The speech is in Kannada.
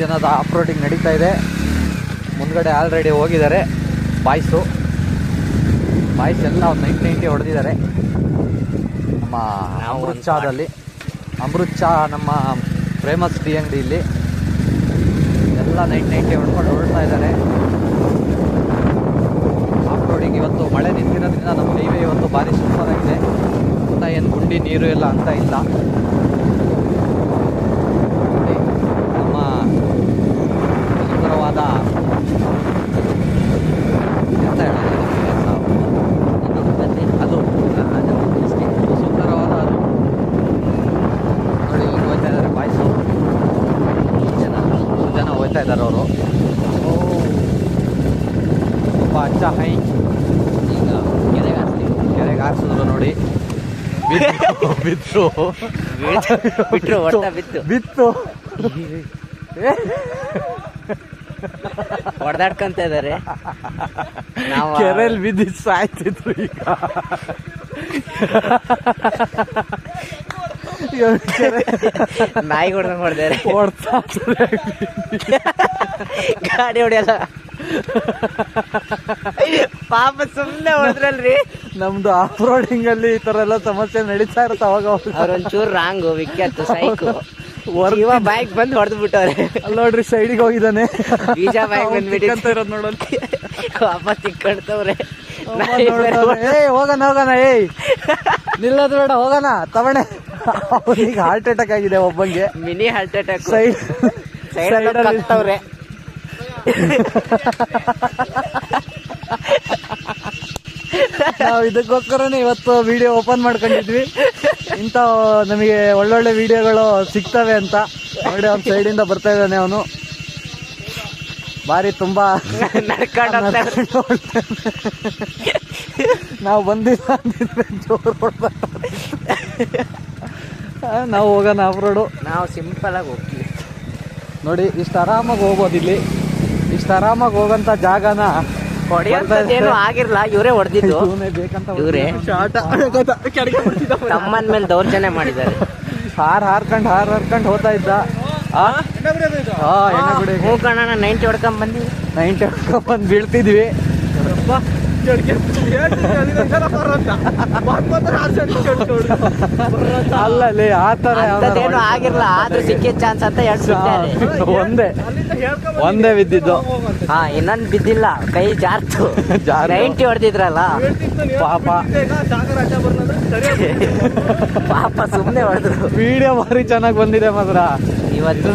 ದಿನದ ಆಫ್ ರೋಡಿಂಗ್ ನಡೀತಾ ಇದೆ. ಮುಂದ್ಗಡೆ ಆಲ್ರೆಡಿ ಹೋಗಿದ್ದಾರೆ ಬಾಯ್ಸ್ ಎಲ್ಲ 90 ಹೊಡೆದಿದ್ದಾರೆ. ನಮ್ಮ ಅಮೃತ್ ಚಾದಲ್ಲಿ ಅಮೃತ್ ಚಾ ನಮ್ಮ ಫೇಮಸ್ ಟೀ ಅಂಗಡಿಯಲ್ಲಿ ಎಲ್ಲ 90 ಹೊಡ್ಕೊಂಡು ಹೊರಡ್ತಾ ಇದ್ದಾರೆ. ಆಫ್ ರೋಡಿಂಗ್ ಇವತ್ತು ಮಳೆ ನಿಂತಿರೋದ್ರಿಂದ ನಮ್ಮ ಹೈವೇ ಇವತ್ತು ಭಾರಿ ಸೂಪರ್ ಆಗಿದೆ. ಅಂತ ಏನು ಗುಂಡಿ ನೀರು ಎಲ್ಲ ಅಂತ ಇಲ್ಲ. ನಮ್ಮ ಸುಂದರವಾದ ಎಂತ ಹೇಳೋದು ಅದು ಸುಂದರವಾದ ಅದು ನೋಡಿ ಇಲ್ಲಿ ಹೋಗ್ತಾ ಇದ್ದಾರೆ ಬಾಯ್ಸು. ಜನ ಹೋಗ್ತಾ ಇದ್ದಾರೆ ಅವರು. ತುಂಬ ಅಚ್ಚ ಹೈ ಈಗ ಕೆರೆಗೆ ಹಾರಿಸಿದ್ರು ನೋಡಿ. ಬಿತ್ತು ಹೊಡೆದಾಡ್ಕೊಂತ ಇದಾರೆ. ನಾವು ಕೆರೆಯಲ್ಲಿ ಬಿದ್ದು ಸಾಯ್ತಿದ್ರು. ಈಗ ನಾಯಿ ಹೊಡ್ದಂಗ್ ಹೊಡೆದಾರೆ. ಗಾಡಿ ಹೊಡೆಯಲ್ಲ ಪಾಪ ಸುಮ್ಮನೆ ಹೊಡೆದ್ರಲ್ರಿ. ನಮ್ದು ಆಫ್ ರೋಡಿಂಗ್ ಅಲ್ಲಿ ಈ ತರ ಎಲ್ಲ ಸಮಸ್ಯೆ ನಡೀತಾ ಇರುತ್ತೆ ಅವಾಗ. ಅವ್ರೊಂಚೂರು ರಾಂಗು ವಿಖ್ಯಾತ ಸೈಕು ಬೈಕ್ ಬಂದು ಹೊಡೆದು ಬಿಟ್ಟವ್ರೆ. ಅಲ್ಲಿ ನೋಡ್ರಿ ಸೈಡಿಗೆ ಹೋಗಿದ್ದಾನೆ. ಬೀಜ ಬೈಕ್ ಬಂದ್ಬಿಟ್ಟು ನೋಡೋಣ ವಾಪಸ್ ತಿಕ್ಕೊಳ್ತವ್ರೆ. ಹೋಗೋಣ ಏಯ್ ನಿಲ್ಲೋದು ಬೇಡ, ಹೋಗೋಣ ತವಣೆ. ಈಗ ಹಾರ್ಟ್ ಅಟ್ಯಾಕ್ ಆಗಿದೆ ಒಬ್ಬಂಗೆ. Mini heart attack. ಸೈಡ್ ನಾವು ಇದಕ್ಕೋಸ್ಕರನೇ ಇವತ್ತು ವಿಡಿಯೋ ಓಪನ್ ಮಾಡ್ಕೊಂಡಿದ್ವಿ. ಇಂಥ ನಮಗೆ ಒಳ್ಳೊಳ್ಳೆ ವಿಡಿಯೋಗಳು ಸಿಗ್ತವೆ ಅಂತ ನೋಡಿ. ಅವ್ನ ಸೈಡಿಂದ ಬರ್ತಾ ಇದ್ದಾನೆ ಅವನು. ಬಾರಿ ತುಂಬಾ ನಾವು ಬಂದಿಲ್ಲ ಅಂದಿದ್ರೆ ಜೋರು ಹೊಡ್ದ. ನಾವು ಹೋಗೋಣ ಆಫ್ ರೋಡು. ನಾವು ಸಿಂಪಲ್ ಆಗಿ ಹೋಗ್ತೀವಿ ನೋಡಿ. ಇಷ್ಟು ಆರಾಮಾಗಿ ಹೋಗ್ಬೋದು ಇಲ್ಲಿ. ಇಷ್ಟು ಆರಾಮಾಗಿ ಹೋಗಂತ ಜಾಗನ ಹೊಡೆಯೋದೇನು ಆಗಿರ್ಲ. ಇವರೇ ಹೊಡೆದಿದ್ದು. ಇವರೇ ತಮ್ಮನ ಮೇಲೆ ದೌರ್ಜನ್ಯ ಮಾಡಿದ್ದಾರೆ. ಹಾರ್ಕೊಂಡು ಹೋಗ್ತಾ ಇದ್ದ. ಹೂ ಕಣ 90 ಹೊಡ್ಕೊಂಡ್ ಬಂದ್ವಿ. 90 ಹೊಡ್ಕೊಂಡ್ ಬಂದು ಬೀಳ್ತಿದ್ವಿ. ಅಲ್ಲಲ್ಲಿ ಆ ತರ ಏನು ಆಗಿರ್ಲ. ಆದ್ರೂ ಸಿಕ್ಕಿದ ಚಾನ್ಸ್ ಅಂತ ಒಂದೇ ಬಿದ್ದಿದ್ದು. ಇನ್ನೊಂದು ಬಿದ್ದಿಲ್ಲ, ಕೈ ಜಾರ್ತು. 90 ಹೊಡೆದಿದ್ರಲ್ಲ ಪಾಪ ಸುಮ್ಮನೆ ಹೊಡೆದ್ರು. ವಿಡಿಯೋ ಭಾರಿ ಚೆನ್ನಾಗಿ ಬಂದಿದೆ ಮಾತ್ರ ಇವತ್ತು.